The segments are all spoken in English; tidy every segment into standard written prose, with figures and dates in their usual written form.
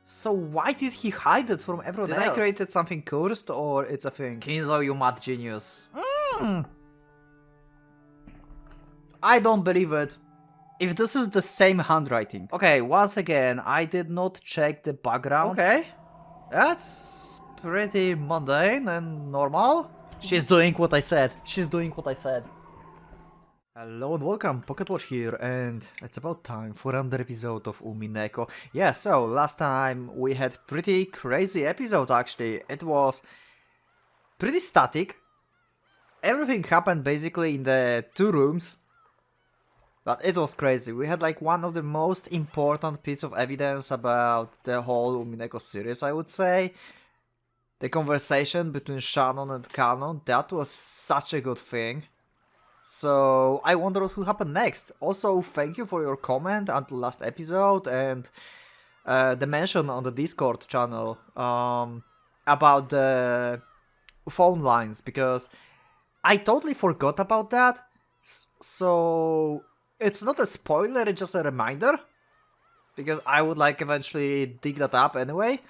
So why did he hide it from everyone else? Did I created something cursed or it's a thing? Kinzo, you mad genius. I don't believe it. If this is the same handwriting. Okay, once again, I did not check the background. Okay. That's pretty mundane and normal. She's doing what I said. She's doing what I said. Hello and welcome, PocketWatch here, and it's about time for another episode of Umineko. Yeah, so last time we had pretty crazy episode actually. It was pretty static. Everything happened basically in the two rooms. But it was crazy. We had like one of the most important piece of evidence about the whole Umineko series, I would say. The conversation between Shannon and Canon, that was such a good thing. So I wonder what will happen next. Also, thank you for your comment until last episode and the mention on the Discord channel about the phone lines, because I totally forgot about that. So it's not a spoiler, it's just a reminder, because I would like eventually dig that up anyway.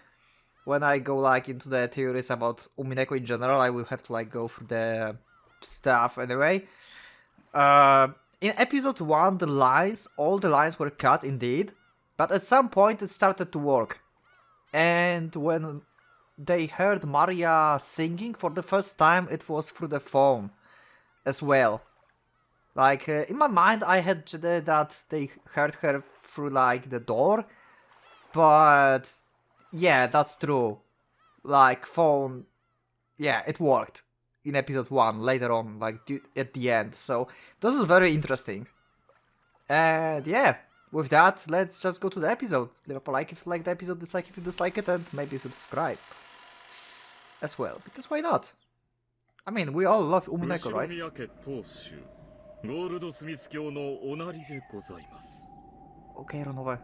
When I go like into the theories about Umineko in general, I will have to like go through the stuff anyway. In episode 1, all the lines were cut indeed, but at some point it started to work. And when they heard Maria singing for the first time, it was through the phone as well. Like, in my mind I had that they heard her through like the door, but yeah, that's true. Like, phone, yeah, it worked in episode 1 later on, like at the end. So this is very interesting. And yeah, with that, let's just go to the episode. Leave a like if you like the episode, dislike if you dislike it, and maybe subscribe as well, because why not? I mean, we all love Umineko, right? Okay, Ronowe.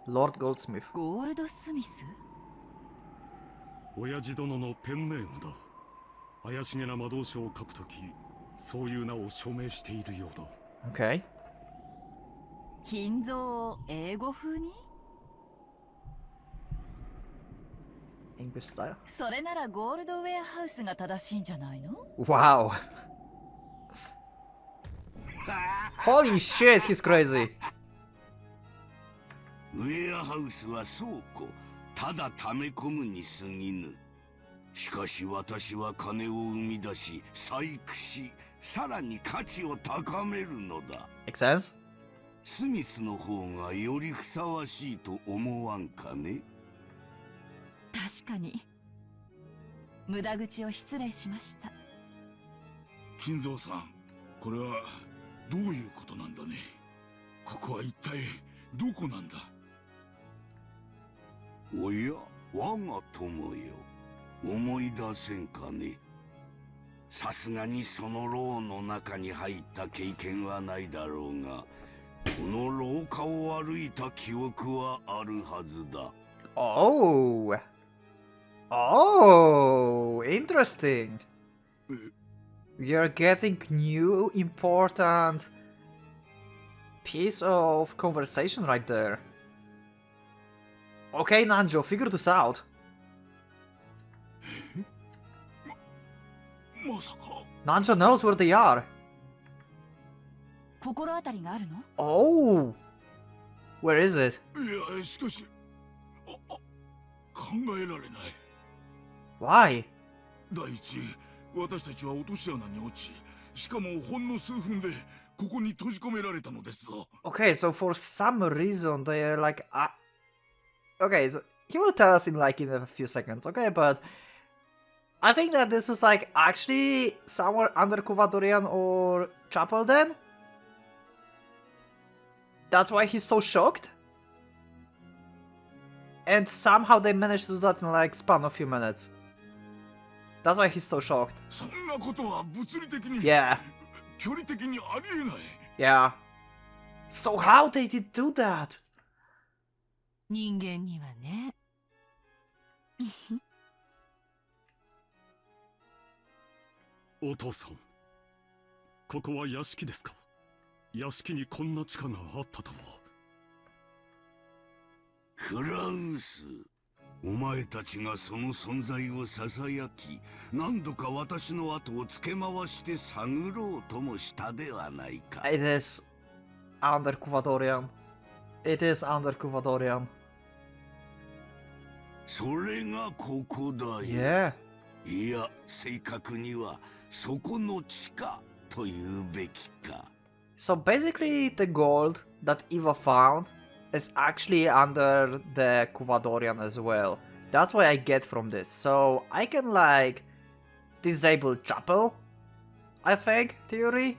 Lord Goldsmith. ゴールドスミス? 親父殿のペンネームだ。怪しげな魔導書を書くとき、そういう名を署名しているようだ。Okay. 金蔵を英語風に? English style. それならゴールドウェアハウスが正しいんじゃないの? Wow. Holy shit, he's crazy. ウェアハウスは倉庫、ただ溜め込むに過ぎぬ。しかし私は金を生み出し、細工し、さらに価値を高めるのだ。Makes sense? スミスの方がよりふさわしいと思わんかね。確かに。無駄口を失礼しました。金蔵さん、これはどういうことなんだね。ここは一体どこなんだ。おや、我が友よ、思い出せんかね。さすがにその牢の中に入った経験はないだろうが、この廊下を歩いた記憶はあるはずだ。Oh. Oh, interesting. You're getting new important piece of conversation right there. Okay, Nanjo, figure this out. まさか。Nanjo knows where they are. 心当たりがあるの? Oh! Where is it? いや、しかし、考えられない。Why? 第一、私たちは落とし穴に落ち、しかもほんの数分でここに閉じ込められたのですぞ。Okay, so for some reason they are like... Okay, so he will tell us in like in a few seconds, okay? But I think that this is like actually somewhere under Kuvadorian or Chapel then? That's why he's so shocked? And somehow they managed to do that in like span of a few minutes. That's why he's so shocked. そんなことは物理的に、Yeah. 距離的にありえない。Yeah. So how they did do that? 人間にはね。お父さん、ここは屋敷ですか？屋敷にこんな地下があったとは。フラウス、お前たちがその存在をささやき、何度か私の後をつけ回して探ろうともしたではないか。It is under Kuvadorian. It is under Kuvadorian. それがここだよ。Yeah. いや、正確にはそこの地下と言うべきか。So basically, the gold that Eva found is actually under the Kuvadorian as well. That's what I get from this. So I can like disable Chapel, I think, theory,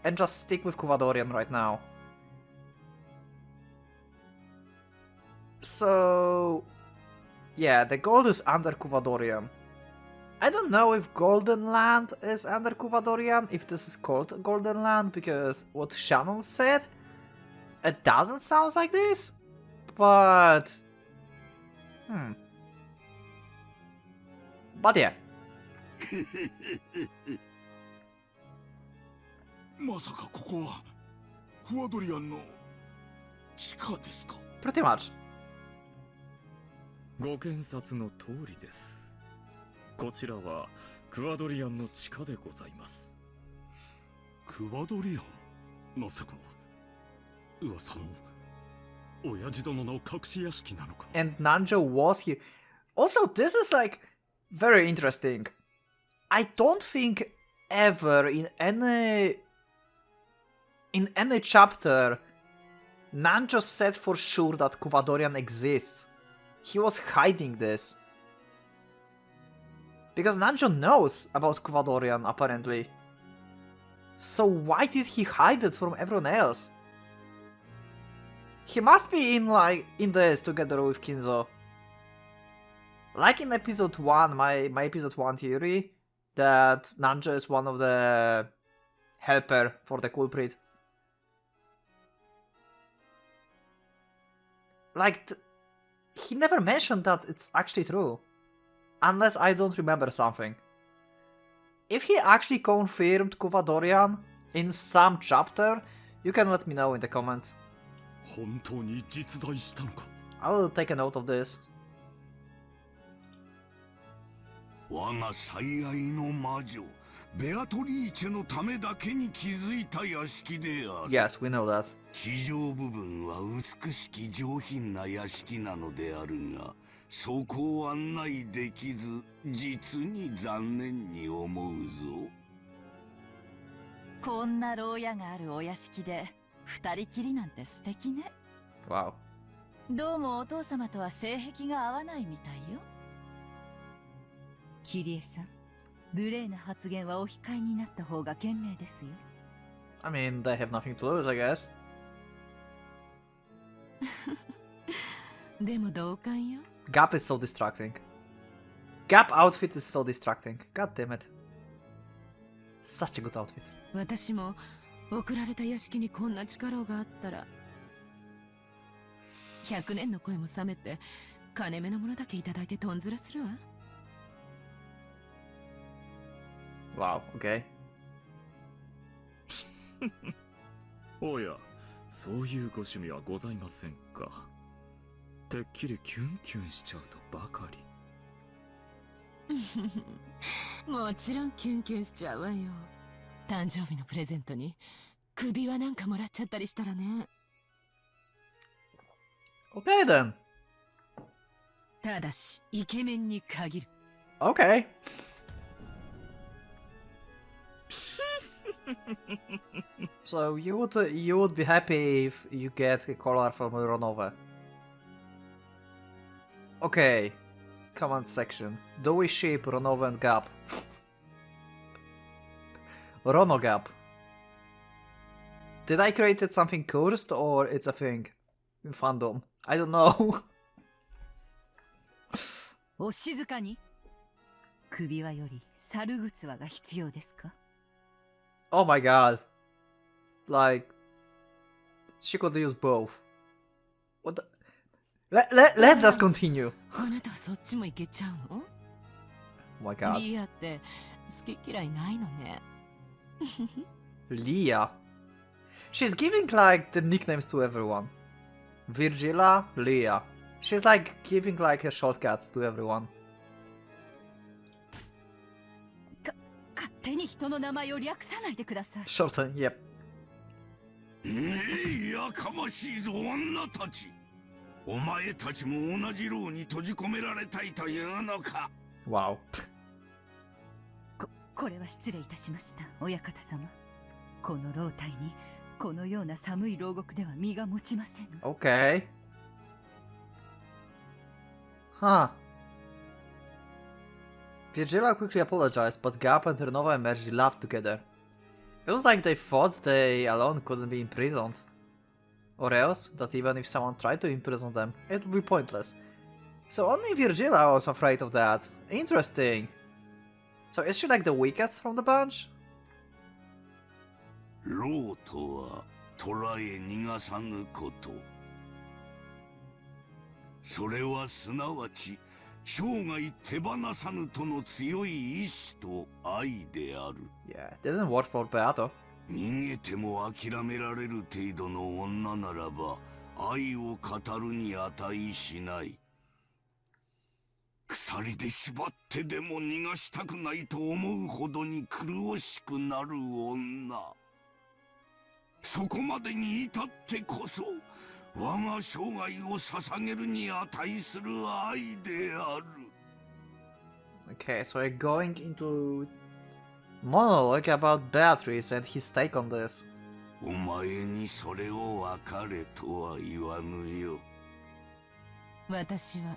and just stick with Kuvadorian right now. So yeah, the gold is under Kuvadorian. I don't know if Golden Land is under Kuvadorian, if this is called Golden Land, because what Shannon said, it doesn't sound like this, but... But yeah. まさかここはクワドリアンの地下ですか。 Pretty much. ご検察の通りです。こちらはクワドリアンの地下でございます。クワドリアン、まさか噂の親父殿の隠し屋敷なのか。 And Nanjo was here. Also, this is like very interesting. I don't think ever in any chapter Nanjo said for sure that Kuvadorian exists. He was hiding this. Because Nanjo knows about Kuvadorian, apparently. So why did he hide it from everyone else? He must be in this together with Kinzo. Like in episode 1, my episode 1 theory, that Nanjo is one of the helper for the culprit. Like, he never mentioned that it's actually true. Unless I don't remember something. If he actually confirmed Kuvadorian in some chapter, you can let me know in the comments. 本当に実在したのか。 I will take a note of this. 我が最愛の魔女ベアトリーチェのためだけに築いた屋敷である。 Yes, we know that. 地上部分は美しき上品な屋敷なのであるが、そこを案内できず、実に残念に思うぞ。こんな牢屋があるお屋敷で二人きりなんて素敵ね。 Wow. どうもお父様とは性癖が合わないみたいよ。キリエさん、無礼な発言はお控えになった方が賢明ですよ。I mean, they have nothing to lose, I guess. でも同感よ。Gap is so distracting. Gap outfit is so distracting. God damn it. Such a good outfit. 私も送られた屋敷にこんな力があったら100年の声も冷めて金目のものだけいただいてとんずらするわ。 Wow, okay. おや、そういうご趣味はございませんか。てっきりキュンキュンしちゃうとばかり。もちろんキュンキュンしちゃうわよ。誕生日のプレゼントに首輪なんかもらっちゃったりしたらね。 Okay then. ただしイケメンに限る。 Okay. So you would be happy if you get a color from Ronova. Okay. Comment section. Do we ship Ronova and Gap? Rono Gap. Did I create something cursed or it's a thing in fandom? I don't know. お静かに。首輪より猿靴輪が必要ですか。 Oh my god. Like, she could use both. What the? Let's just continue. あなたはそっちもいけちゃうの？ Oh my god. リアって好き嫌いないのね。Leah. She's giving like the nicknames to everyone. Virgila, Leah. She's like giving like a shortcuts to everyone. 勝手に人の名前を略さないでください。 Shorten, yep. やかましいぞ女たち。お前たちも同じ牢に閉じ込められたいというのか。 Wow. これは失礼いたしました、親方様。この牢体にこのような寒い牢獄では身が持ちません。 Okay. Huh. Virgila quickly apologized, but Gap and Renova and Mergi laughed together. It was like they thought they alone couldn't be imprisoned. Or else, that even if someone tried to imprison them, it would be pointless. So only Virgila was afraid of that. Interesting. So is she like the weakest from the bunch? 牢とは捕らえ逃がさぬこと。それはすなわち生涯手放さぬとの強い意志と愛である。 Yeah, it didn't work for Beato. 逃げても諦められる程度の女ならば愛を語るに値しない。鎖で縛ってでも逃がしたくないと思うほどに苦しくなる女。そこまでに至ってこそ我が生涯を捧げるに値する愛である。 Okay, so we're going into monologue about Beatrice and his take on this. お前にそれを分かれとは言わぬよ。私は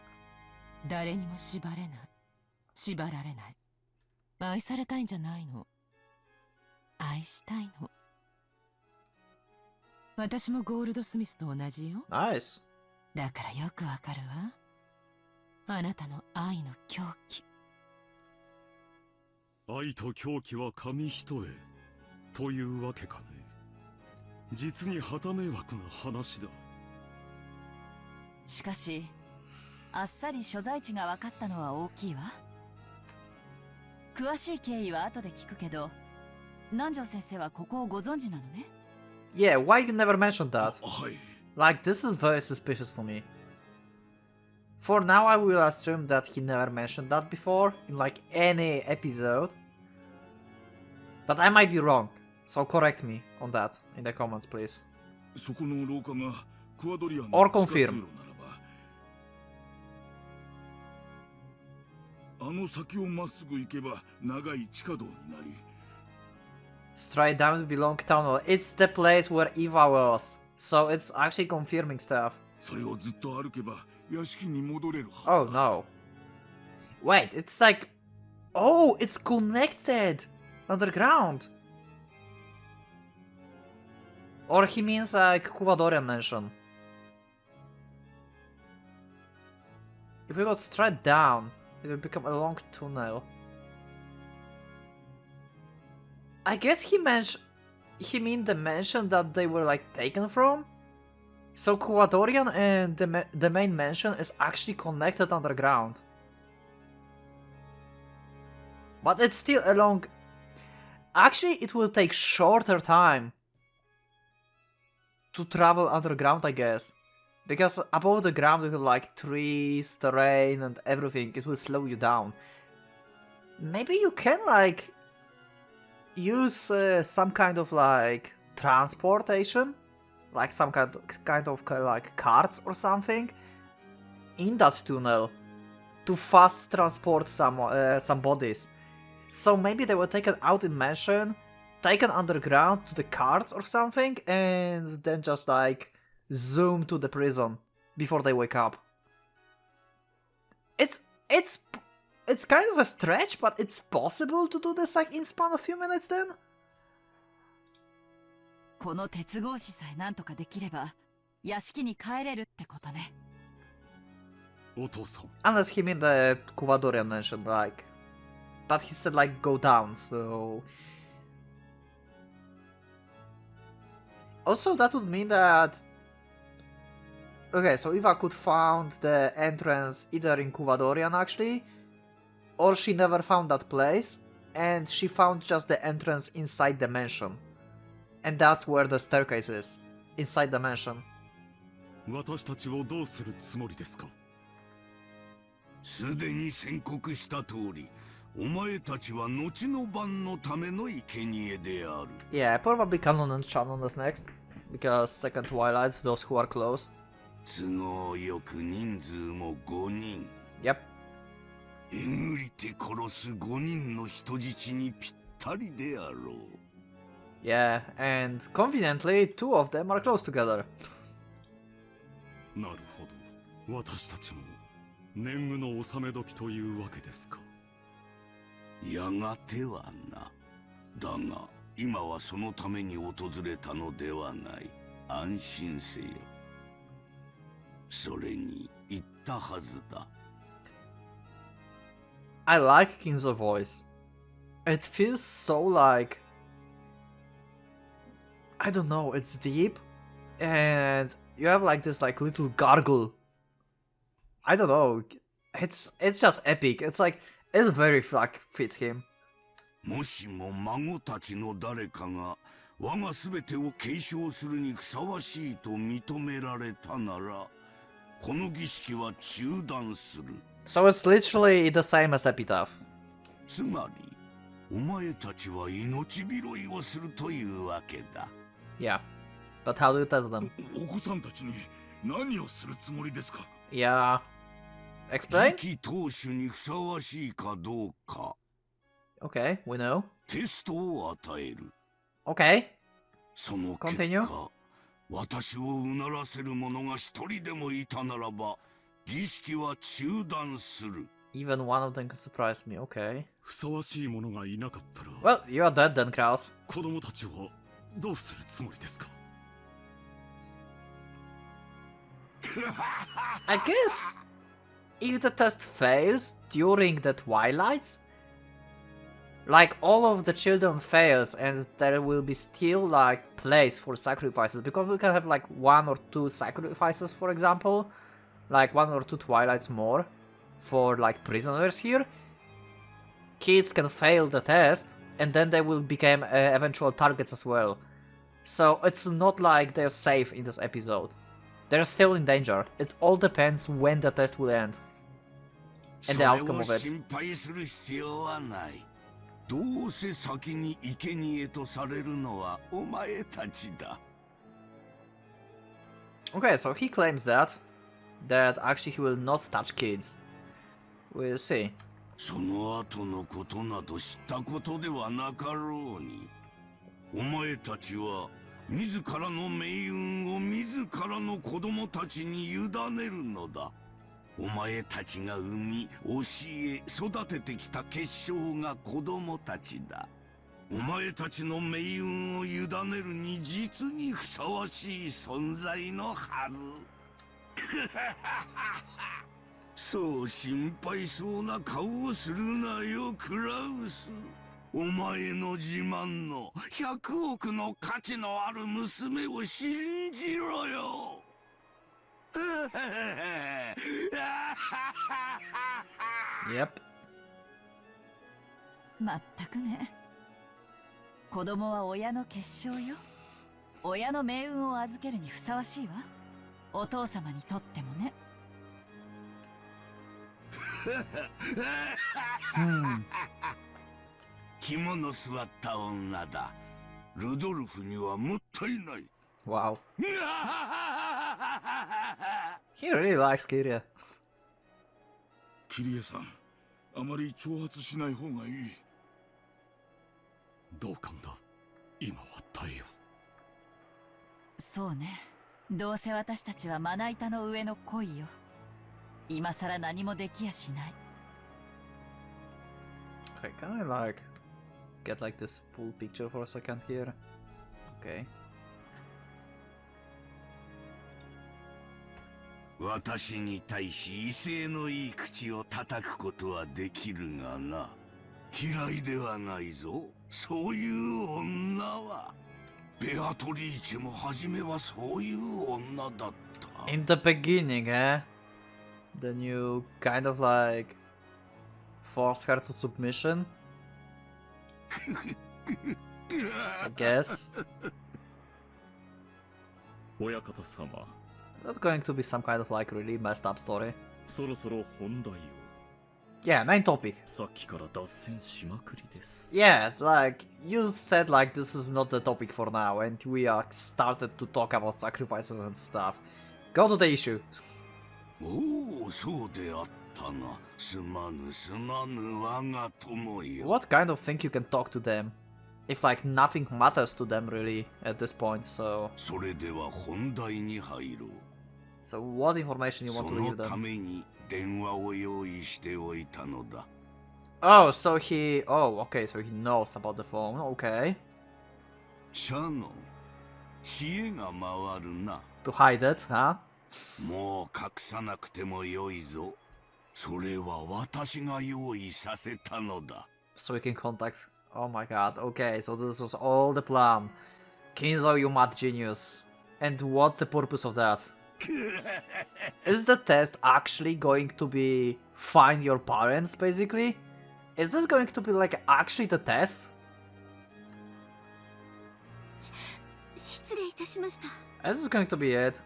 誰にも縛れない。縛られない。愛されたいんじゃないの。愛したいの。私もゴールドスミスと同じよ。Nice. だからよくわかるわ。あなたの愛の狂気。愛と狂気は紙一重というわけかね。実に旗迷惑な話だ。しかしあっさり所在地が分かったのは大きいわ。詳しい経緯は後で聞くけど、南條先生はここをご存知なのね。 Yeah, why you never mentioned that? はい。 Like, this is very suspicious to me. For now, I will assume that he never mentioned that before in like any episode. But I might be wrong, so correct me on that in the comments, please. そこの廊下がクワドリアン Or の地下通 confirm. 路ならば、あの先をまっすぐ行けば長い地下道になり。 Straight down to belong tunnel. It's the place where Eva was. So it's actually confirming stuff. それをずっと歩けば屋敷に戻れるは Oh ずだ。 no. Wait, it's like... Oh, it's connected! Underground! Or he means like Kuvadorian Mansion. If we go straight down, it will become a long tunnel. I guess he meant the mansion that they were like taken from? So Kuvadorian and the main mansion is actually connected underground. But it's still a long... Actually, it will take shorter time to travel underground, I guess. Because above the ground you have like trees, terrain and everything. It will slow you down. Maybe you can like use some kind of like transportation, like some kind of like carts or something in that tunnel to fast transport some bodies. So maybe they were taken out in mansion, taken underground to the carts or something, and then just like zoom to the prison before they wake up. It's kind of a stretch, but it's possible to do this like in span of few minutes then? この鉄格子さえなんとかできれば屋敷に帰れるってことね。お父さん。 Unless he meant the Kuvadorian mansion, like... But he said like go down, so... Also that would mean that... Okay, so Eva could found the entrance either in Kuvadorian actually, or she never found that place, and she found just the entrance inside the mansion. And that's where the staircase is. Inside the mansion. 私たちをどうするつもりですか？すでに宣告した通り、お前たちは後の晩のための生贄である。Yeah, probably Canon and Shannon is next. Because second Twilight, those who are close. 都合よく人数も5人。Yep. えぐりて殺す5人の人質にぴったりであろう。Yeah, and conveniently, two of them are close together. なるほど。私たちも年貢の納め時というわけですか。やがてはな。だが今はそのために訪れたのではない。安心せよ。それに言ったはずだ。I like King's voice. It feels so like... I don't know, it's deep. And you have like this like little gargle. I don't know. It's just epic. It's like, it very like fits him. もしも孫たちの誰かが我が全てを継承するにふさわしいと認められたなら、この儀式は中断する。So it's literally the same as Epitaph. つまり、お前たちは命拾いをするというわけだ。Yeah. But how do you test them? お子さんたちに何をするつもりですか？ Yeah. Explain? 次期当主にふさわしいかどうか。Okay, we know. テストを与える。Okay. その結 Continue. 果、私をうならせる者が一人でもいたならば、儀式は中断する。Even one of them can surprise me, okay. ふさわしい者がいなかったら、 Well, you're dead then, Kraus. 子供たちはどうするつもりですか？ I guess if the test fails during the Twilights, like all of the children fails and there will be still like place for sacrifices, because we can have like 1 or 2 sacrifices, for example, like 1 or 2 Twilights more for like prisoners here. Kids can fail the test and then they will become eventual targets as well. So it's not like they're safe in this episode. They're still in danger. It all depends when the test will end. And the outcome of それを it. 心配する必要はない。どうせ先に生贄とされるのはお前たちだ。Okay, so he claims that actually he will not touch kids. We'll see. その後のことなど知ったことではなかろうに。お前たちは自らの命運を自らの子供たちに委ねるのだ。お前たちが産み、教え、育ててきた結晶が子供たちだ。お前たちの命運を委ねるに実にふさわしい存在のはず。そう心配そうな顔をするなよ、クラウス。お前の自慢の100億の価値のある娘を信じろよ。Yep. まったくね。子供は親の結晶よ。親の命運を預けるにふさわしいわ。お父様にとってもね。肝の座った女だ。ルドルフにはもったいない。Wow. He really likes Kiria. キリエさん、あまり挑発しない方がいい。どうかんだ。今は耐えよう。そうね。どうせ私たちはまな板の上の恋よ。今さら何もできやしない。Okay, can I like get like this full picture for a second here? Okay. 私に対し威勢のいい口を叩くことはできるがな。嫌いではないぞ、そういう女は。ベアトリーチェも初めはそういう女だった。In the beginning, eh? Then you kind of like force her to submission? I guess. 親方様、 Not going to be some kind of like really messed up story. そろそろ本題を。 Yeah, main topic. さっきから脱線しまくりです。 Yeah, like you said, like this is not the topic for now, and we are started to talk about sacrifices and stuff. Go to the issue. おお、そうであったな。すまぬすまぬ我が友よ。 What kind of thing you can talk to them? If like nothing matters to them really at this point, so それでは本題に入ろう。 so what information you そ want to の give た them? めに電話を用意しておいたのだ。 Oh, so okay, so he knows about the phone, okay. シャノン、知恵が回るな。 To hide it, huh? もう隠さなくてもよいぞ。それは私が用意させたのだ。 So we can contact. Oh my god, okay, so this was all the plan. Kinzo, you mad genius. And what's the purpose of that? Is the test actually going to be find your parents, basically? Is this going to be like actually the test? 失礼いたしました。 Is this going to be it?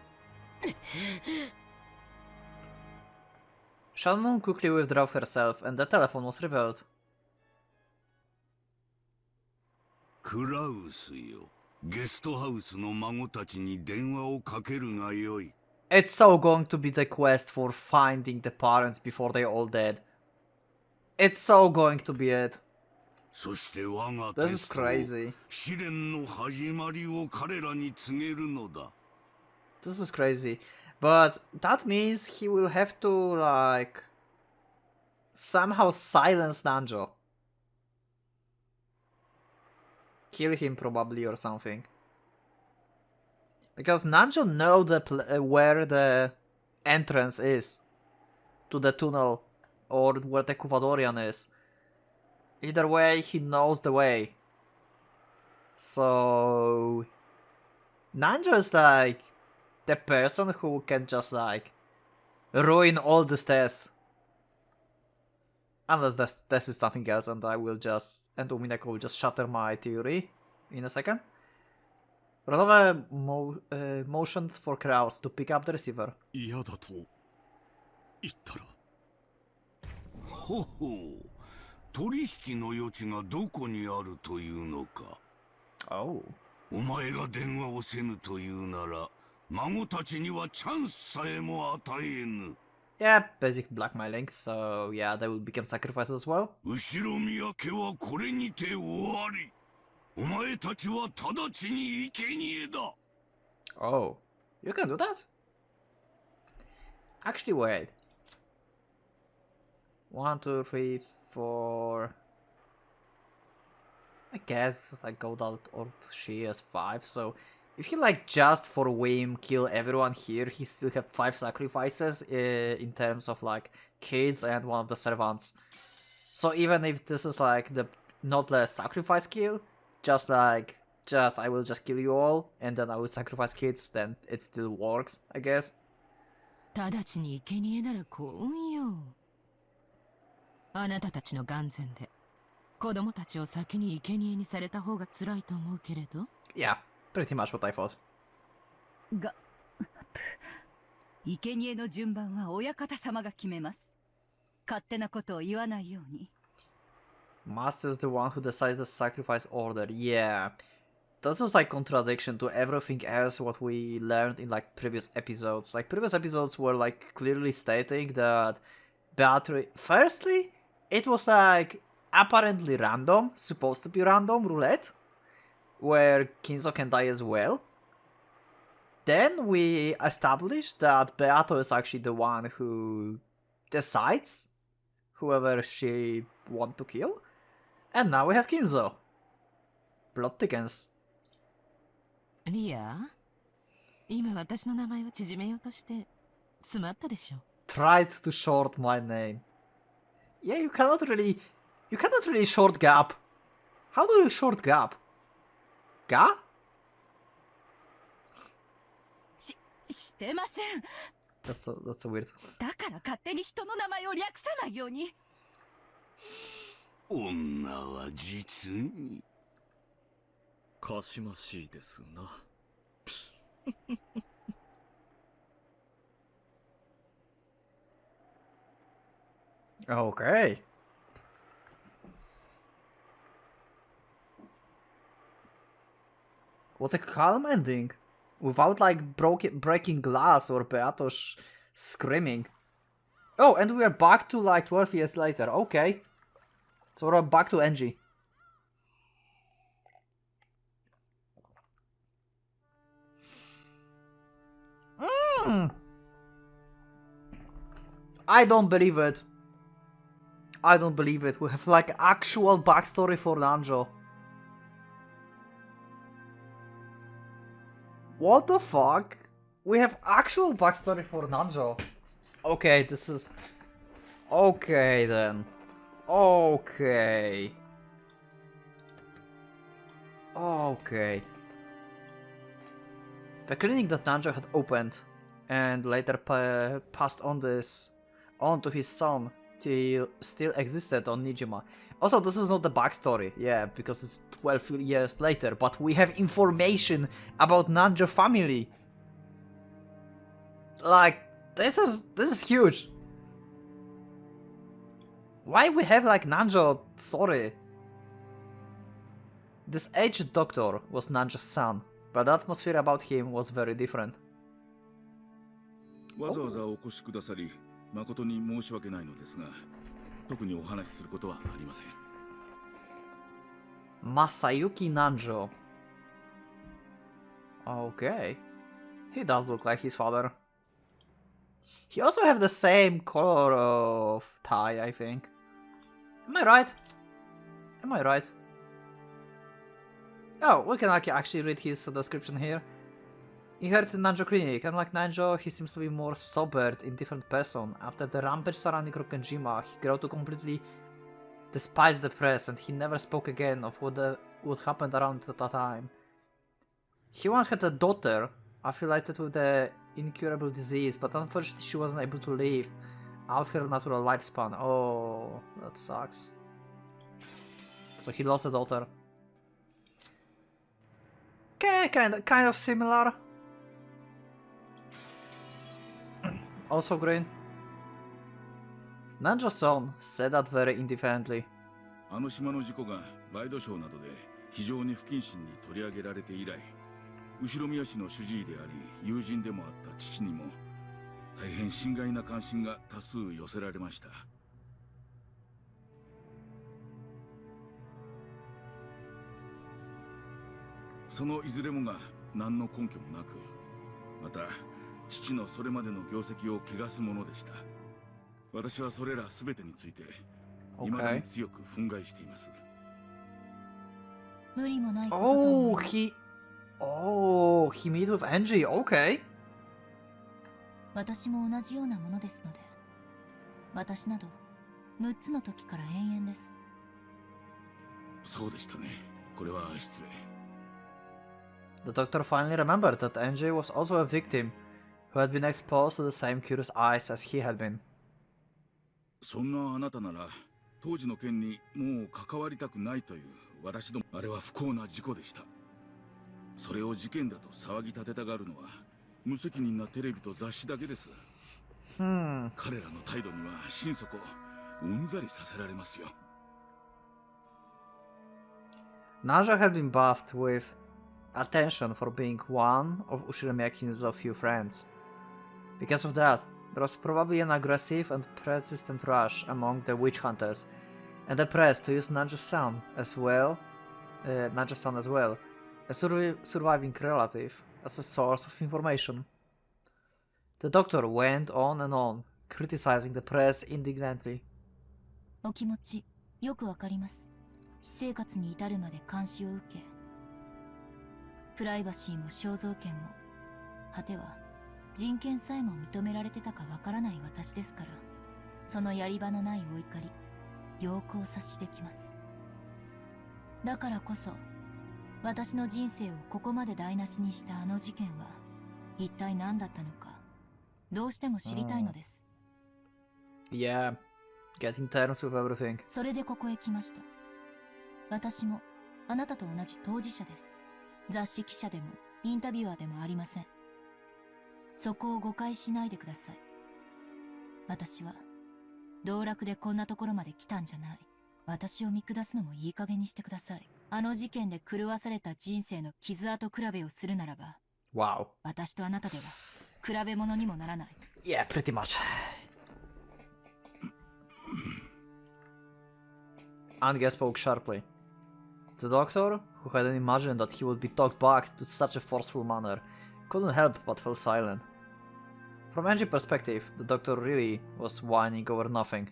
Shannon quickly withdrew herself and the telephone was revealed. クラウスよ。ゲストハウスの孫たちに電話をかけるがよい。 It's so going to be the quest for finding the parents before they all dead. It's so going to be it. そして我が This テ is ストを crazy. 試練の始まりを彼らに告げるのだ。 This is crazy. But that means he will have to, like, somehow silence Nanjo. Kill him probably or something. Because Nanjo know where the entrance is to the tunnel or where the Kuvadorian is. Either way, he knows the way. So Nanjo is like the person who can just like ruin all the tests. Unless this is something else, and I will just Umineko will just shatter my theory in a second. Renova motioned for Kraus to pick up the receiver. 嫌だと言ったら。ほほう。取引の余地がどこにあるというのか。 Oh. お前が電話をせぬというなら、孫たちにはチャンスさえも与えぬ。 Yeah, basic blackmailing, so yeah, they will become sacrifices as well. 後ろ宮家はこれにて終わり。お前たちは直ちに生贄だ。 Oh. You can do that? Actually, wait. 1, 2, 3, 4. I guess I go down or she has 5, so if he like just for whim kill everyone here, he still have 5 sacrifices in terms of like kids and one of the servants. So even if this is like the not the sacrifice kill, just I will just kill you all and then I will sacrifice kids, then it still works, I guess. 直ちに生贄なら幸運よ。あなたたちの眼前で子供たちを先に生贄にされた方が辛いと思うけれど。Yeah, pretty much what I thought. が、生贄の順番は親方様が決めます。勝手なことを言わないように。Master's the one who decides the sacrifice order. Yeah. This is like contradiction to everything else what we learned in like previous episodes. Like previous episodes were like clearly stating that Beatrice... Firstly, it was like apparently random, supposed to be random roulette, where Kinzo can die as well. Then we established that Beato is actually the one who decides whoever she want to kill. And now we have Kinzo. Plot thickens. リア、今私の名前を縮めようとして詰まったでしょ。 Tried to short my name. Yeah, you cannot really short gap. How do you short gap? Ga? してません。 That's weird. だから勝手に人の名前を略さないように。女は実に。かしましいですな。Okay. What a calm ending. Without like breaking glass or Beatos screaming. Oh, and we are back to like 12 years later. Okay. So we're back to Angie. I don't believe it. I don't believe it. We have like actual backstory for Nanjo. What the fuck? We have actual backstory for Nanjo. Okay, this is... Okay then. Okay. Okay. The clinic that Nanjo had opened and later passed on to his son still existed on Nijima. Also, this is not the backstory, yeah, because it's 12 years later, but we have information about Nanjo family. Like, this is huge. Why we have like Nanjo story? This aged doctor was Nanjo's son, but the atmosphere about him was very different. わざわざお越しくださり、誠に申し訳ないのですが、特にお話しすることはありません。Masayuki Nanjo. Okay. He does look like his father. He also has the same color of tie, I think. Am I right? Am I right? Oh, we can actually read his description here. He heard Nanjo Clinic. Unlike Nanjo, he seems to be more sobered in different person. After the rampage surrounding Rokkenjima, he grew to completely despise the press, and he never spoke again of what happened around that time. He once had a daughter affiliated with the incurable disease, but unfortunately she wasn't able to live out her natural lifespan. Oh, that sucks. So he lost a daughter. Okay, kind of similar. Also green. Nanjo-san said that very indifferently. あの島の事故がワイドショーなどで非常に不謹慎に取り上げられて以来、後ろ宮氏の主治医であり友人でもあった父にも大変心外な関心が多数寄せられました。そのいずれもが何の根拠もなく、また父のそれまでの業績を汚すものでした。私はそれら全てについて未だに強く憤慨しています。無理もないことと思います。he meet with Angie. Okay. 私も同じようなものですので、私など6つの時から延々です。そうでしたね。これは失礼。The doctor finally remembered that Angie was also a victim who had been exposed to the same curious eyes as he had been. そんなあなたなら当時の件にもう関わりたくないという私ども、あれは不幸な事故でした。それを事件だと騒ぎ立てたがるのは無責任なテレビと雑誌だけです。彼らの態度には心底うんざりさせられますよ。Naja had been buffed with attention for being one of Ushiramiyakin's few friends. Because of that, there was probably an aggressive and persistent rush among the witch hunters and the press to use Naja-san as well, a surviving relative, as a source of information. The doctor went on and on, criticizing the press indignantly. お気持ちよくわかります。私生活に至るまで監視を受け、プライバシーも肖像権も、果ては人権さえも認められてたかわからない私ですから、そのやり場のないお怒り、よくお察しできます。だからこそ、私の人生をここまで台無しにしたあの事件は一体何だったのか、どうしても知りたいのです。Yeah, getting terms with everything. それでここへ来ました。私もあなたと同じ当事者です。雑誌記者でもインタビュアーでもありません。そこを誤解しないでください。私は道楽でこんなところまで来たんじゃない。私を見下すのもいい加減にしてください。あの事件で狂わされた人生の傷跡比べをするならば、Wow. 私とあなたでは比べ物にもならない。Yeah, pretty much. Ange spoke sharply. The doctor, who hadn't imagined that he would be talked back to such a forceful manner, couldn't help but fell silent. From Angie's perspective, the doctor really was whining over nothing.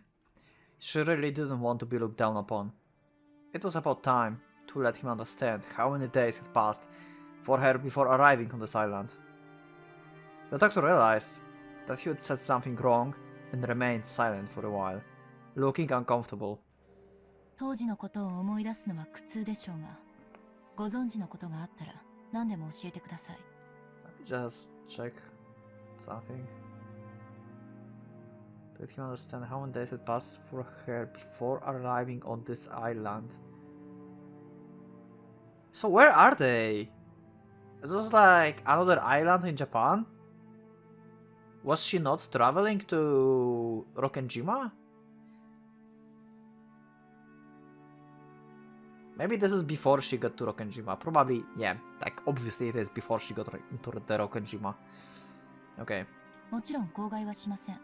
She really didn't want to be looked down upon. It was about time to let him understand how many days had passed for her before arriving on this island. The doctor realized that he had said something wrong and remained silent for a while, looking uncomfortable. 当時のことを思い出すのは苦痛でしょうが、ご存知のことがあったら何でも教えてください。Let me just check something. Did he understand how many days had passed for her before arriving on this island? So where are they? Is this like another island in Japan? Was she not traveling to Rokkenjima? Maybe this is before she got to Rokkenjima. Probably, yeah. Like, obviously it is before she got into the Rokkenjima. Okay. もちろん口外はしません。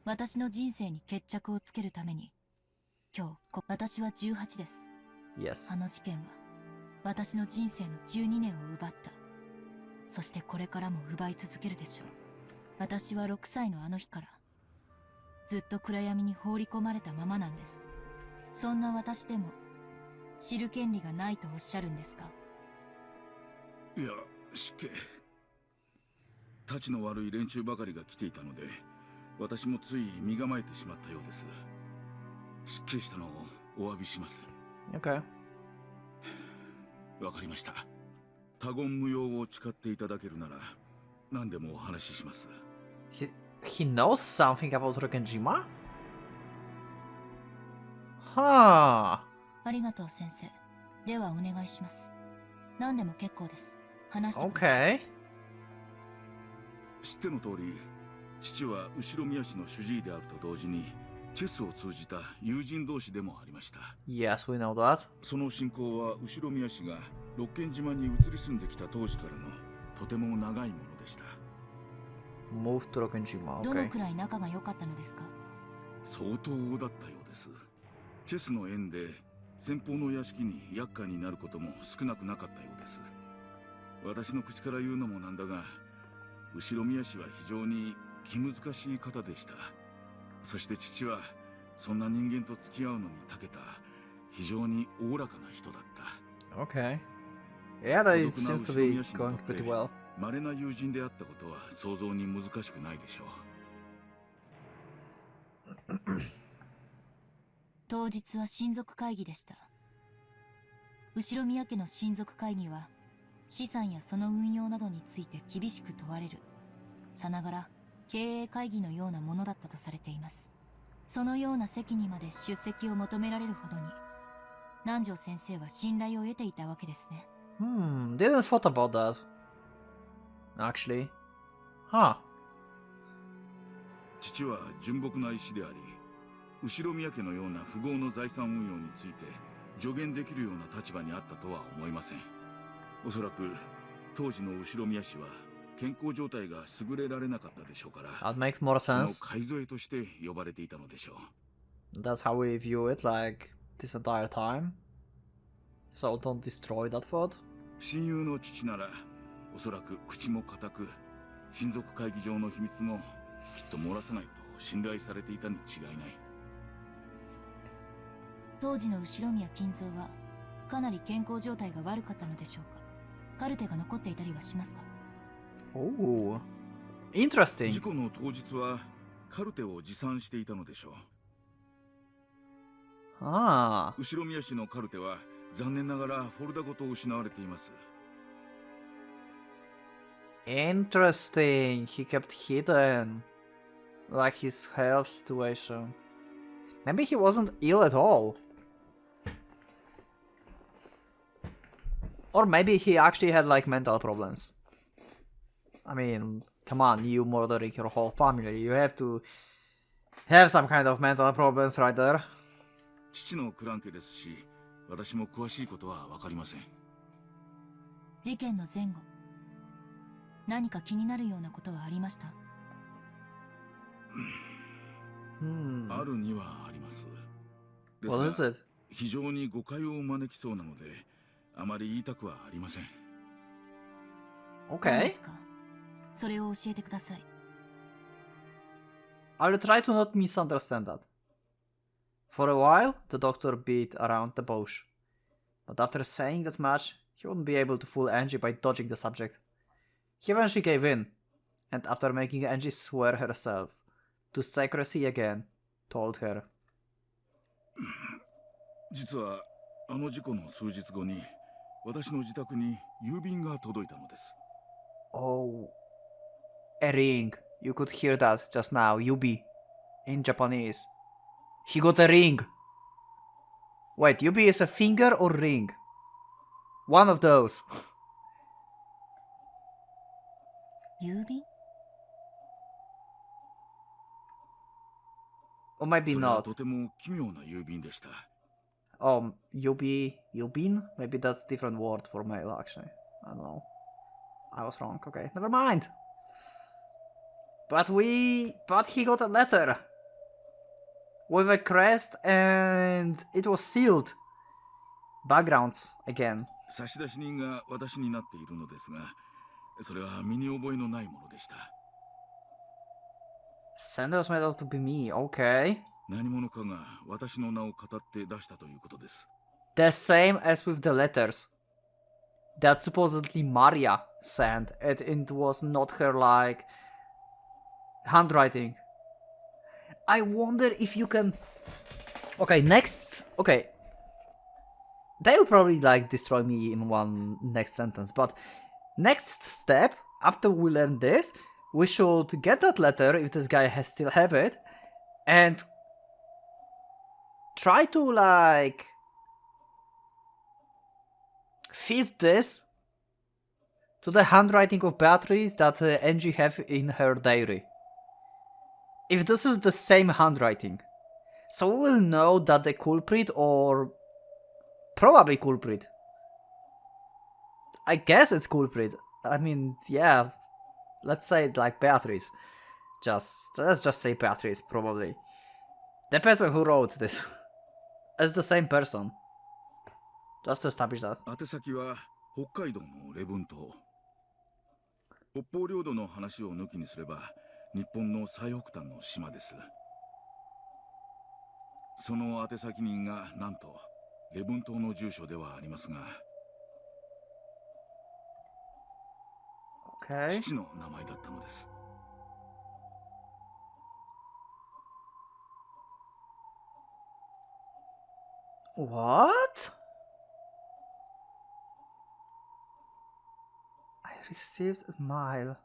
私の人生に決着をつけるために、私は18です。Yes. あの事件は、私の人生の12年を奪った。そしてこれからも奪い続けるでしょう。私は6歳のあの日から、ずっと暗闇に放り込まれたままなんです。そんな私でも、知る権利がないとおっしゃるんですか？いや、失敬。たちの悪い連中ばかりが来ていたので、私もつい身構えてしまったようです。失敬したのをお詫びします。Okay. わかりました。他言無用を誓っていただけるなら何でもお話しします。He knows something about Rokkenjima? Huh. ありがとう先生。ではお願いします。何でも結構です。話してください。Okay. 知っての通り、父は後ろ宮市の主治医であると同時にチェスを通じた友人同士でもありました。Yes, we know that. その信仰は後ろ宮市が六軒島に移り住んできた当時からのとても長いものでした。Moved to Rokkenjima. どの Okay. くらい仲が良かったのですか？相当だったようです。チェスの縁で先方の屋敷に厄介になることも少なくなかったようです。私の口から言うのもなんだが、後ろ宮氏は非常に気難しい方でした。そして父はそんな人間と付き合うのに長けた非常におおらかな人だった。Okay. Yeah, that it seems to be going pretty well. 稀な友人であったことは想像に難しくないでしょう。当日は親族会議でした。後宮家の親族会議は資産やその運用などについて厳しく問われるさながら経営会議のようなものだったとされています。そのような席にまで出席を求められるほどに南條先生は信頼を得ていたわけですね。Didn't thought about that. Actually. Huh. 父は純朴な医師であり、後宮家のような富豪の財産運用について助言できるような立場にあったとは思いません。おそらく当時の後宮氏は健康状態が優れられなかったでしょうから、 That makes more その sense. 介添えとして呼ばれていたのでしょう。 That's how we view it, like, this entire time. So don't destroy that thought. 親友の父ならおそらく口も固く、親族会議上の秘密もきっと漏らさないと信頼されていたに違いない。当時の後宮金蔵はかなり健康状態が悪かったのでしょうか？カルテが残っていたりはしますか？ Oh, interesting. 事故の当日はカルテを持参していたのでしょう。 Ah. 後宮氏のカルテは残念ながらフォルダごと失われています。 Interesting. He kept hidden. Like his health situation. Maybe he wasn't ill at all. Or maybe he actually had like mental problems. I mean, Come on, you murdering your whole family. You have to have some kind of mental problems right there. 父のクラン家ですし、私も詳しいことはわかりません。事件の前後、何か気になるようなことはありました？あるにはあります。です What is が、 it? 非常に誤解を招きそうなので、あまり言いたくはありません。何 Okay. ですか？それを教えてください。I will try to not misunderstand that. For a while, the doctor beat around the bush. But after saying that much, he wouldn't be able to fool Angie by dodging the subject. He eventually gave in, and after making Angie swear herself to secrecy again, told her. 実はあの事故の数日後に私の自宅に郵便が届いたのです。 Oh, a ring. You could hear that just now, Yubi, in Japanese. He got a ring. Wait, Yubi is a finger or ring? One of those. 郵便？ Or maybe それは not. とても奇妙な郵便でした。 Oh, Yubin? Maybe that's a different word for mail, actually. I don't know. I was wrong. Okay, never mind. But he got a letter with a crest and it was sealed. Backgrounds again. 差出人が私になっているのですが、それは身に覚えのないものでした。 Sender was made out to be me. Okay. 何者かが私の名を語って出したということです。 The same as with the letters that supposedly Maria sent, and it was not her like handwriting. I wonder if you can. Okay, next. Okay, they will probably like destroy me in one next sentence, but next step after we learn this, we should get that letter if this guy has still have it, and try to like fit this to the handwriting of Beatrice that Angie have in her diary. If this is the same handwriting, so we will know that the culprit, or probably culprit, I guess it's culprit. I mean, yeah, let's say it like Beatrice. Let's just say Beatrice, probably. The person who wrote this is the same person. Just to establish that. 宛先は北海道の礼文島。北方領土の話を抜きにすれば、日本の最北端の島です。その宛先人がなんと礼文島の住所ではありますが、 Okay. 父の名前だったのです。 What? I received a mail.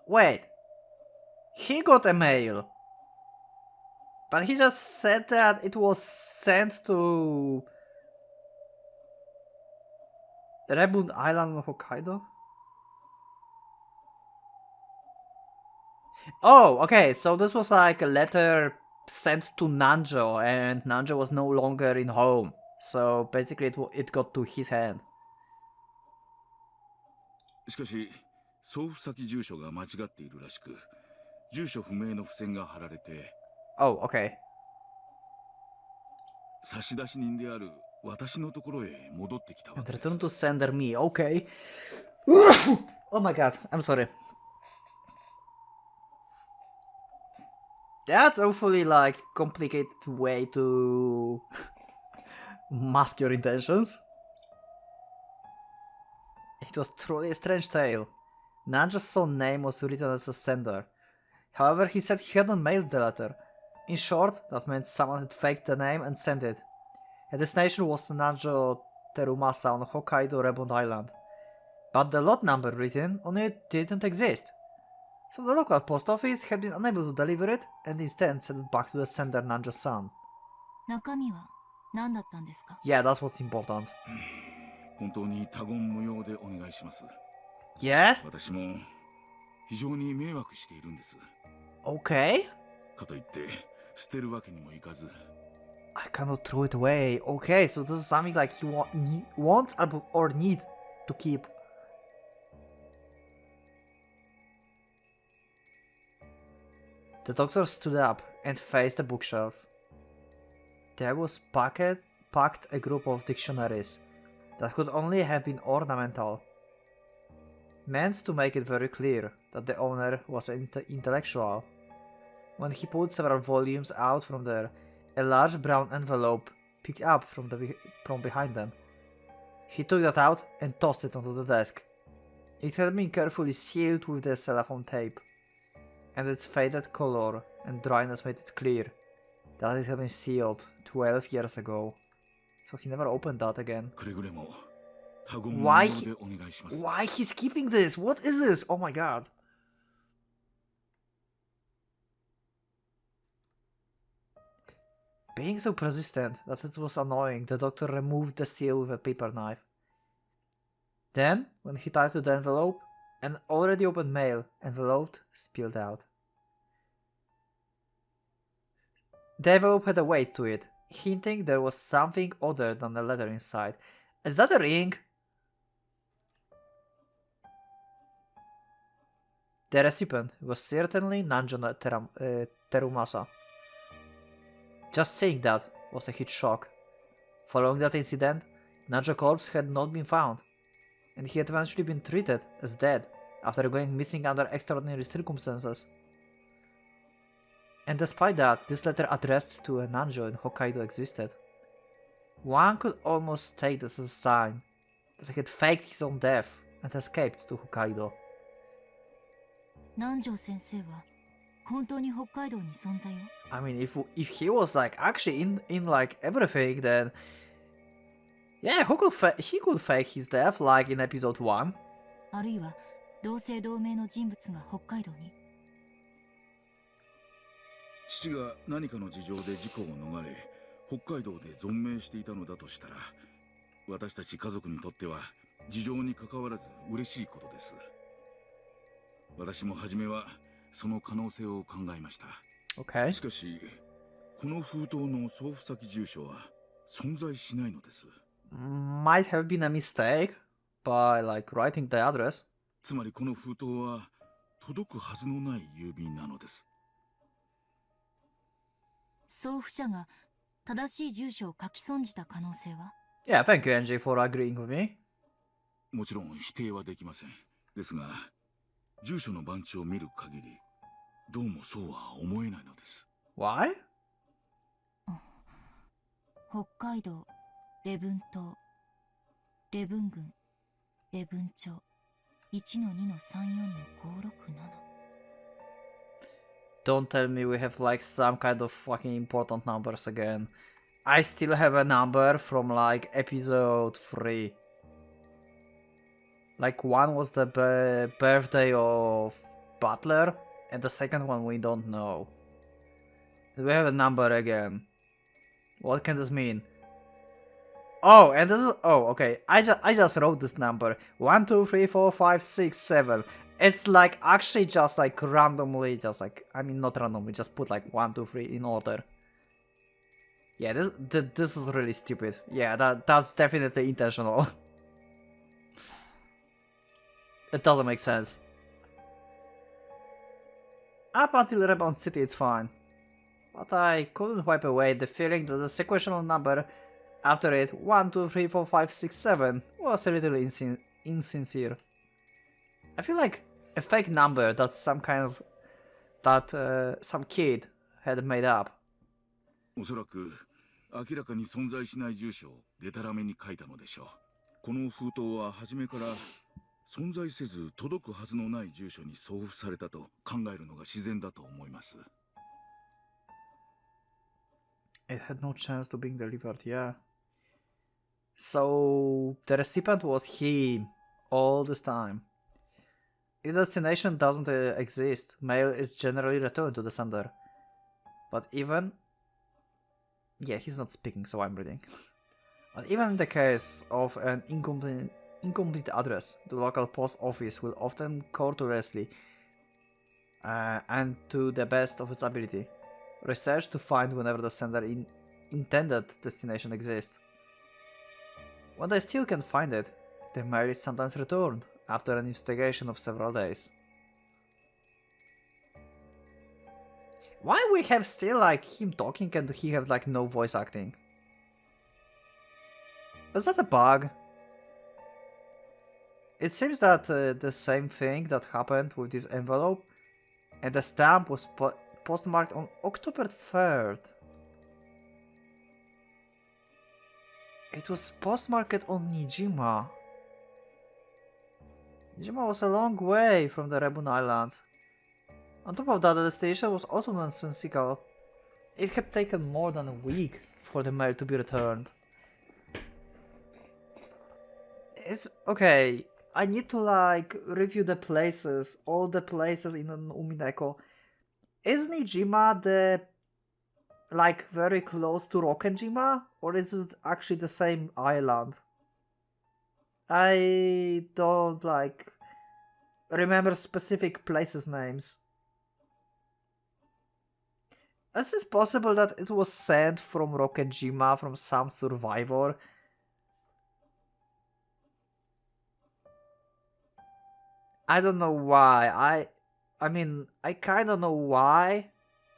Wait. He got a mail. But he just said that it was sent to Rebund Island in Hokkaido? Oh, okay, so this was like a letter sent to Nanjo, and Nanjo was no longer in home. So basically it got to his hand. しかし、送付先住所が間違っているらしく、住所不明の付箋が貼られて、 Oh, okay. 差出人である私のところへ戻ってきたわ And けです。 return to sender me, okay. Oh my god, I'm sorry. That's awfully like complicated way to mask your intentions. It was truly a strange tale. Nanja's son name was written as a sender. However, he said he hadn't mailed the letter. In short, that meant someone had faked the name and sent it. The destination was Nanjo Terumasa on Hokkaido Rebond Island. But the lot number written on it didn't exist. So the local post office had been unable to deliver it and instead sent it back to the sender Nanja's son. 中身は何だったんですか？ Yeah, that's what's important. 本当に他言無用でお願いします。 Yeah? 私も非常に迷惑しているんです。 Okay. かといって捨てるわけにもいかず。 I cannot throw it away. Okay, so this is something like he wants or need to keep. The doctor stood up and faced the bookshelf. There was packed a group of dictionaries that could only have been ornamental, meant to make it very clear that the owner was an intellectual. When he pulled several volumes out from there, a large brown envelope picked up from behind them. He took that out and tossed it onto the desk. It had been carefully sealed with the cellophane tape, and its faded color and dryness made it clear that it had been sealed 12 years ago. So he never opened that again. Why he's keeping this? What is this? Oh my god. Being so persistent that it was annoying, the doctor removed the seal with a paper knife. Then, when he tied to the envelope, an already opened mail envelope spilled out. The envelope had a weight to it, hinting there was something other than a letter inside. Is that a ring? The recipient was certainly Nanjo Terumasa. Just saying that was a huge shock. Following that incident, Nanjo's corpse had not been found, and he had eventually been treated as dead after going missing under extraordinary circumstances. And despite that, this letter addressed to a Nanjo in Hokkaido existed. One could almost take this as a sign that he had faked his own death and escaped to Hokkaido. Nanjo sensei wa hontou ni Hokkaido ni sonzai o? I mean, if he was like actually in like everything, then yeah, he could fake his death like in episode 1. あるいは同姓同名の人物が北海道に。父が何かの事情で事故を逃れ、北海道で存命していたのだとしたら、私たち家族にとっては事情に関わらず嬉しいことです。私も初めはその可能性を考えました。Okay. しかし、この封筒の送付先住所は存在しないのです。Might have been a mistake by like writing the address. つまりこの封筒は届くはずのない郵便なのです。送付者が正しい住所を書き損じた可能性は？ Yeah, thank you, Angie, for agreeing with me. もちろん否定はできません。ですが、住所の番地を見る限り、どうもそうは思えないのです。Why? 北海道礼文島礼文郡礼文町 1-2-34-567 Don't tell me we have like some kind of fucking important numbers again. I still have a number from like episode 3. Like one was the birthday of Butler, and the second one we don't know. We have a number again. What can this mean? Oh, and this is okay. I just wrote this number 1, 2, 3, 4, 5, 6, 7. It's like actually just like randomly, just like I mean not randomly, just put like 1, 2, 3 in order. Yeah, this is really stupid. Yeah, that's definitely intentional. It doesn't make sense. Up until Rebound City it's fine. But I couldn't wipe away the feeling that the sequential number after it, 1, 2, 3, 4, 5, 6, 7, was a little insincere. I feel like a fake number that some kid had made up. おそらく明らかに存在しない住所をデタラメに書いたのでしょう。この封筒は初めから存在せず届くはずのない住所に送付されたと考えるのが自然だと思います。It had no chance to being delivered, yeah. So the recipient was him all this time. If the destination doesn't exist, mail is generally returned to the sender. But even... Yeah, he's not speaking, so I'm reading. But even in the case of an incomplete address, the local post office will often courteously and to the best of its ability research to find whenever the sender intended destination exists. When they still can't find it, the mail is sometimes returned after an investigation of several days. Why we have still like him talking and he have like no voice acting? Is that a bug? It seems that the same thing that happened with this envelope, and the stamp was postmarked on October 3rd. It was postmarked on Nijima. Nijima was a long way from the Rebun Islands. On top of that, the destination was also nonsensical. It had taken more than a week for the mail to be returned. It's okay. I need to like review the places, all the places in Umineko. Is Nijima the like very close to Rokkenjima, or is this actually the same island? I don't like remember specific places names. Is it possible that it was sent from Rokkenjima from some survivor? I don't know why. I mean, I kind of know why.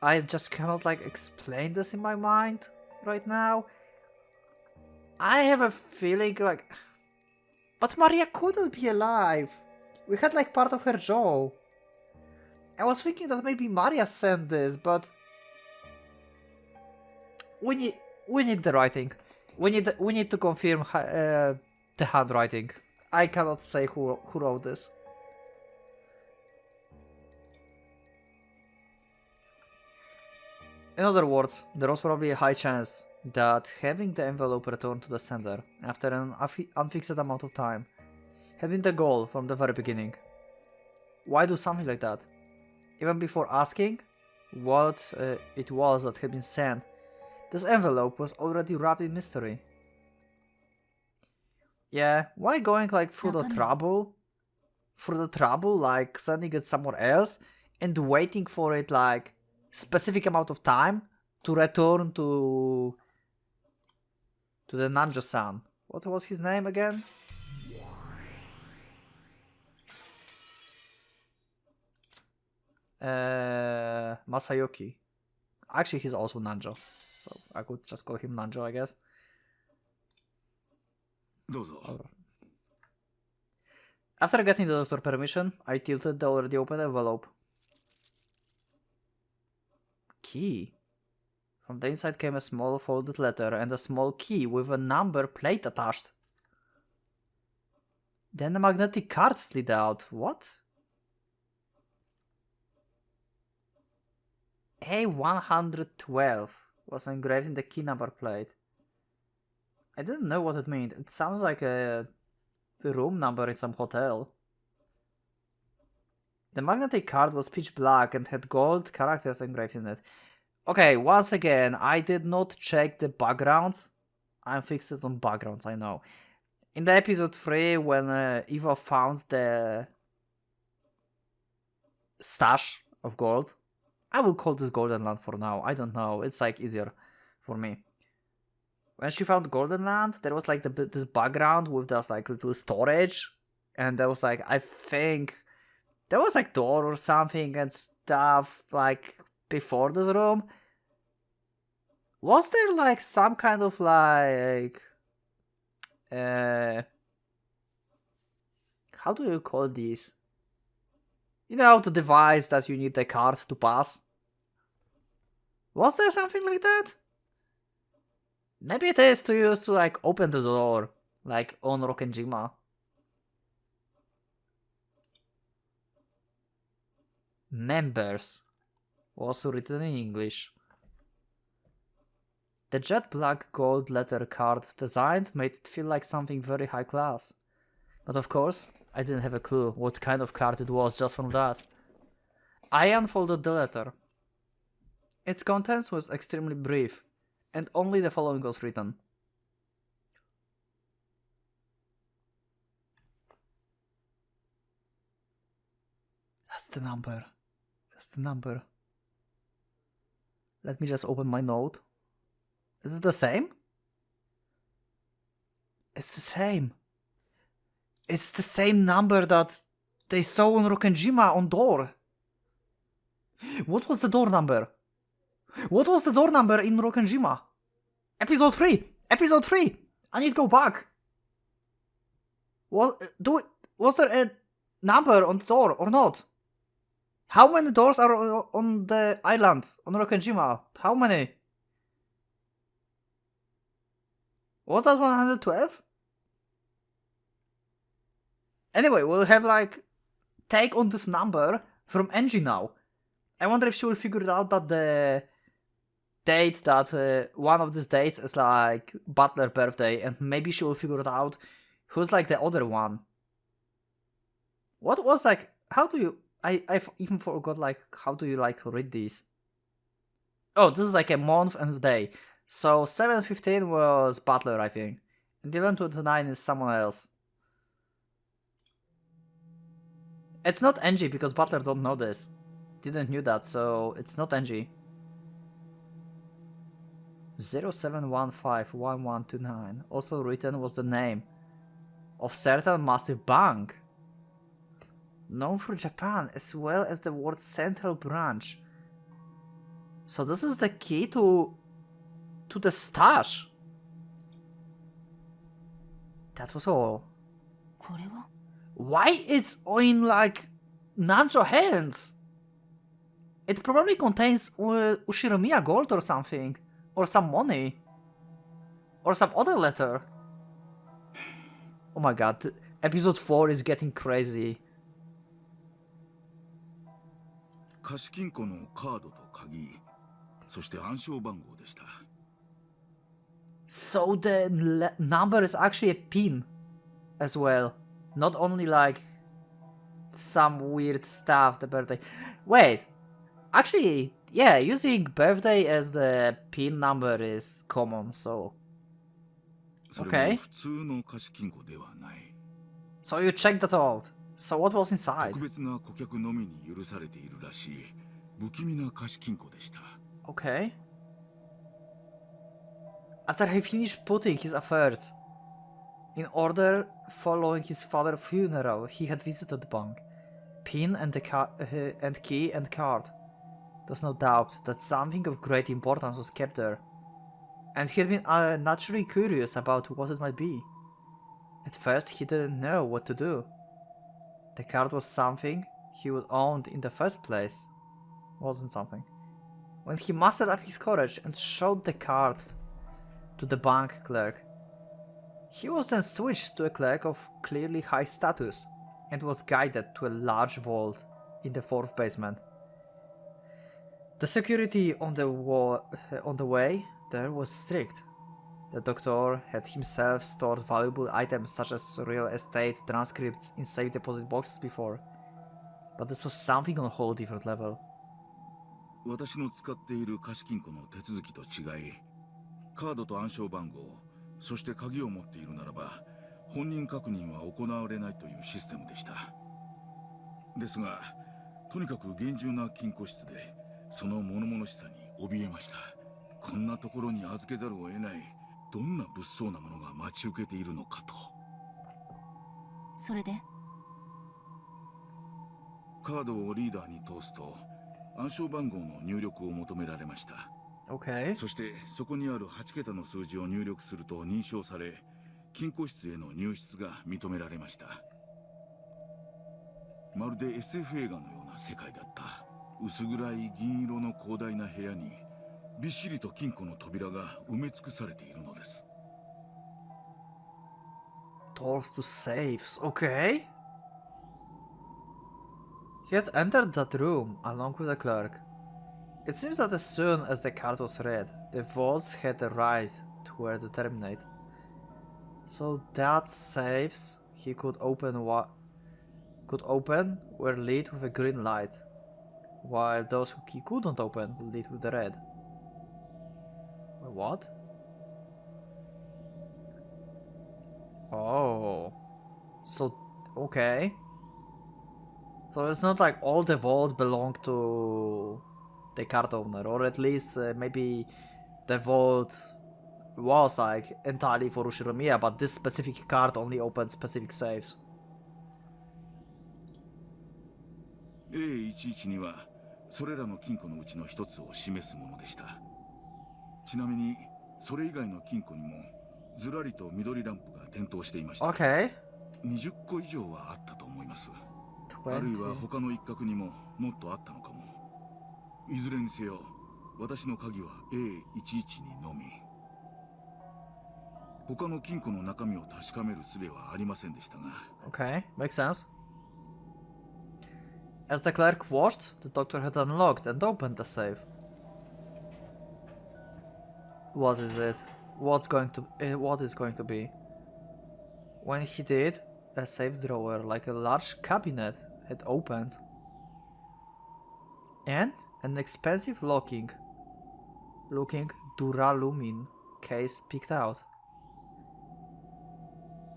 I just cannot like explain this in my mind right now. I have a feeling like... But Maria couldn't be alive. We had like part of her jaw. I was thinking that maybe Maria sent this, but... We need the writing. We need to confirm the handwriting. I cannot say who wrote this. In other words, there was probably a high chance that having the envelope returned to the sender after an unfixed amount of time had been the goal from the very beginning. Why do something like that? Even before asking what it was that had been sent, this envelope was already wrapped in mystery. Yeah, why going like through the trouble? Through the trouble, like sending it somewhere else and waiting for it like specific amount of time to return to the Nanjo-san. What was his name again? Masayuki. Actually, he's also Nanjo, so I could just call him Nanjo, I guess. After getting the doctor permission, I tilted the already open envelope. Key. From the inside came a small folded letter and a small key with a number plate attached. Then a magnetic card slid out. What? A112 was engraved in the key number plate. I didn't know what it meant. It sounds like the room number in some hotel. The magnetic card was pitch black and had gold characters engraved in it. Okay, once again, I did not check the backgrounds. I'm fixed on backgrounds, I know. In the episode 3, when Eva found the stash of gold, I will call this Golden Land for now. I don't know, it's like easier for me. When she found Golden Land, there was like this background with this like little storage, and there was like, I think there was like door or something and stuff like before this room. Was there like some kind of like how do you call these? You know, the device that you need the card to pass. Was there something like that? Maybe it is to use to like open the door, like on Rokkenjima. Members. Also written in English. The jet black gold letter card design made it feel like something very high class. But of course, I didn't have a clue what kind of card it was just from that. I unfolded the letter. Its contents was extremely brief, and only the following was written. That's the number. That's the number. Let me just open my note. Is it the same? It's the same. It's the same number that they saw on Rokkenjima on door. What was the door number? What was the door number in Rokkenjima? Episode 3! Episode 3! I need to go back. Was there a number on the door or not? How many doors are on the island, on Rokkenjima? How many? Was that 112? Anyway, we'll have like take on this number from Angie now. I wonder if she will figure it out that the date that one of these dates is like Butler birthday, and maybe she will figure it out who's like the other one. What was like? How do you? I've even forgot like how do you like read these? Oh, this is like a month and a day. So 7/15 was Butler, I think, and 11/29 is someone else. It's not Angie because Butler don't know this. Didn't knew that, so it's not Angie. 07151129. Also written was the name of certain massive bank known for Japan as well as the word central branch. So this is the key to the stash. That was all. Why it's in like Nanjo hands? It probably contains Ushiromiya gold or something. Or some money. Or some other letter. Oh my god, episode 4 is getting crazy. 貸金庫のカードと鍵、そして暗証番号でした。 So the number is actually a pin as well. Not only like some weird stuff, the birthday. Wait, actually, yeah, using birthday as the pin number is common, so. Okay. So you checked that out. So what was inside? Okay. After he finished putting his affairs in order following his father's funeral, he had visited the bank. Pin and the and key and card. There was no doubt that something of great importance was kept there, and he had been naturally curious about what it might be. At first, he didn't know what to do. The card was something he would own in the first place. Wasn't something. When he mustered up his courage and showed the card to the bank clerk, he was then switched to a clerk of clearly high status and was guided to a large vault in the 4th basement. The security on the way there was strict. The doctor had himself stored valuable items such as real estate transcripts in safe deposit boxes before, but this was something on a whole different level. 私の使っている貸金庫の手続きと違い、カードと暗証番号、そして鍵を持っているならば、本人確認は行われないというシステムでした。ですが、とにかく厳重な金庫室で、その物々しさに怯えました。こんなところに預けざるを得ない、どんな物騒なものが待ち受けているのかと。それで？カードをリーダーに通すと、暗証番号の入力を求められました。Okay. そしてそこにある8桁の数字を入力すると認証され、金庫室への入室が認められました。まるで SF 映画のような世界だった。薄暗い銀色の広大な部屋にびっしりと金庫の扉が埋め尽くされているのです。Doors to safes, okay. He had entered that room along with the clerk. It seems that as soon as the card was read, the vaults had the right to where to terminate. So that safes he could open were lit with a green light, while those who he couldn't open lit with the red. What? Oh. So, okay. So it's not like all the vault belong to the card owner, or at least maybe the vault was like entirely for Ushiromiya, but this specific card only opens specific saves. A11 にはそれらの金庫のうちの一つを示すものでした。ちなみにそれ以外の金庫にもずらりと緑ランプが点灯していました。Okay. 20個以上はあったと思います。20. あるいは他の一角にももっとあったのかも。いずれにせよ私の鍵は A11 にのみ。他の金庫の中身を確かめる術はありませんでしたが。Okay, makes sense. As the clerk watched, the doctor had unlocked and opened the safe. What is it? What is going to be? When he did, a safe drawer, like a large cabinet, had opened. And an expensive looking duralumin case peeked out.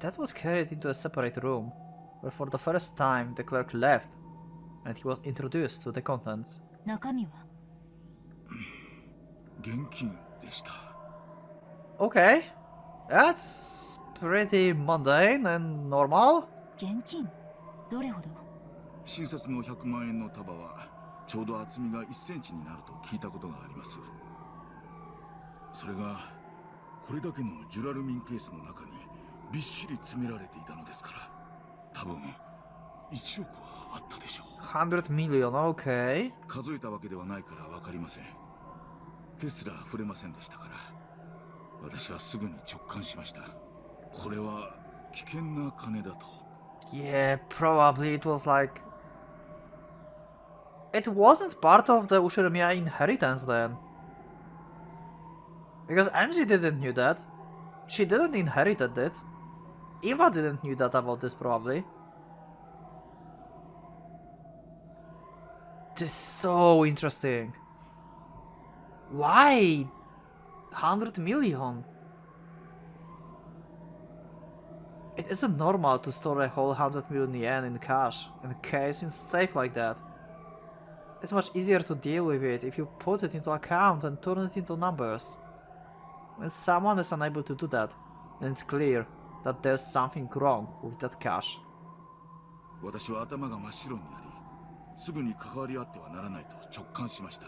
That was carried into a separate room, where for the first time the clerk left, and he was introduced to the contents. 中身は現金でした。Okay, that's pretty mundane and normal. 現金どれほど？新札の100万円の束はちょうど厚みが1センチになると聞いたことがあります。それがこれだけのジュラルミンケースの中にびっしり詰められていたのですから、多分1億はあったでしょう。100 million, okay. 数えたわけではないからわかりません。手すら触れませんでしたから、私はすぐに直感しました。これは危険な金だと。Yeah, probably it was like... It wasn't part of the Ushiromiya inheritance then. Because Angie didn't knew that. She didn't inherited it. Eva didn't knew that about this probably. This is so interesting. Why 100 million? It isn't normal to store a whole 100 million yen in cash in a case in safe like that. It's much easier to deal with it if you put it into account and turn it into numbers. When someone is unable to do that, then it's clear that there's something wrong with that cash. 私は頭が真っ白になり、すぐに関わり合ってはならないと直感しました。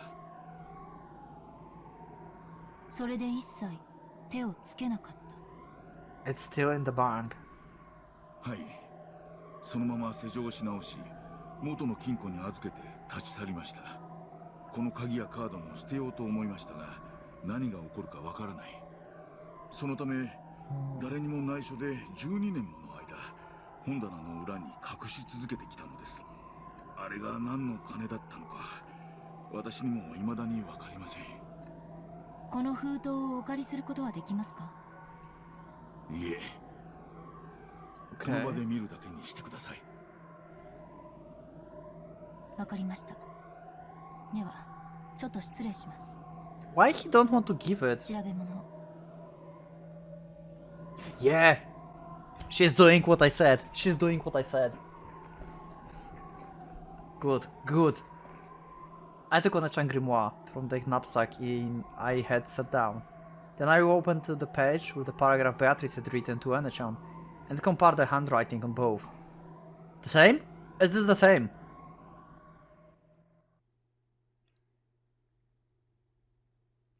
それで一切手をつけなかった。 It's still in the bank. はい。そのまま施錠し直し、元の金庫に預けて立ち去りました。この鍵やカードも捨てようと思いましたが、何が起こるかわからない。そのため、誰にも内緒で12年もの間、本棚の裏に隠し続けてきたのです。あれが何の金だったのか、私にも未だにわかりません。この封筒をお借りすることはできますか？いえ。この場で見るだけにしてください。わかりました。では、ちょっと失礼します。Why he don't want to give it? 調べ物。Yeah! She's doing what I said. She's doing what I said. Good, good. I took on a Chang grimoire from the knapsack I had set down. Then I opened the page with the paragraph Beatrice had written to Anachan and compared the handwriting on both. The same? Is this the same?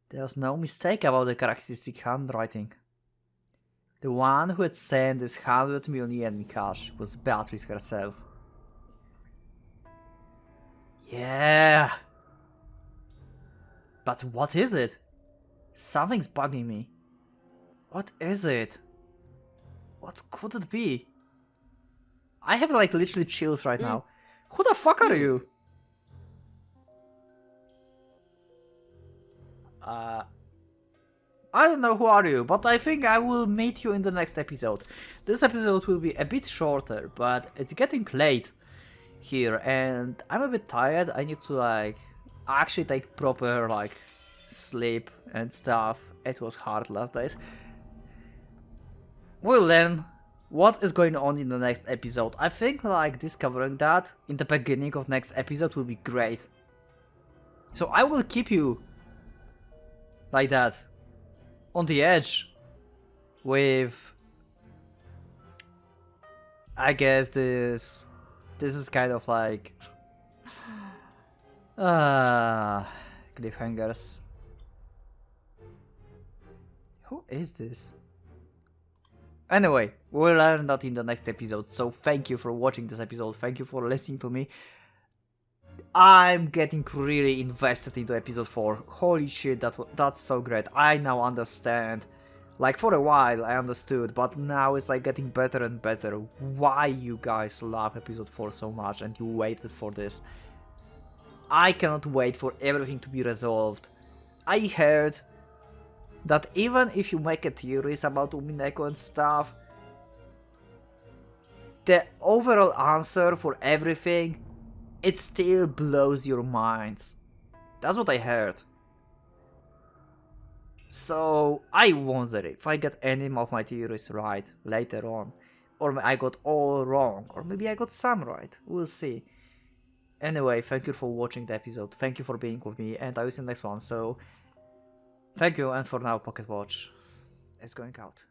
There's no mistake about the characteristic handwriting. The one who had sent this 100 million yen in cash was Beatrice herself. Yeah! But what is it? Something's bugging me. What is it? What could it be? I have like literally chills right now. Who the fuck are you? I don't know who are you, but I think I will meet you in the next episode. This episode will be a bit shorter, but it's getting late here and I'm a bit tired. I need to like actually take proper like sleep and stuff. It was hard last days. Well then, what is going on in the next episode. I think like discovering that in the beginning of next episode will be great. So I will keep you like that on the edge with, I guess this is kind of like cliffhangers. Who is this? Anyway, we'll learn that in the next episode, so thank you for watching this episode, thank you for listening to me. I'm getting really invested into episode 4, holy shit, that's so great. I now understand, like for a while I understood, but now it's like getting better and better why you guys love episode 4 so much and you waited for this. I cannot wait for everything to be resolved. I heard that even if you make a theories about Umineko and stuff, the overall answer for everything, it still blows your minds. That's what I heard. So I wonder if I get any of my theories right later on, or I got all wrong, or maybe I got some right, we'll see. Anyway, thank you for watching the episode, thank you for being with me, and I will see you in the next one, so thank you, and for now, Pocket Watch is going out.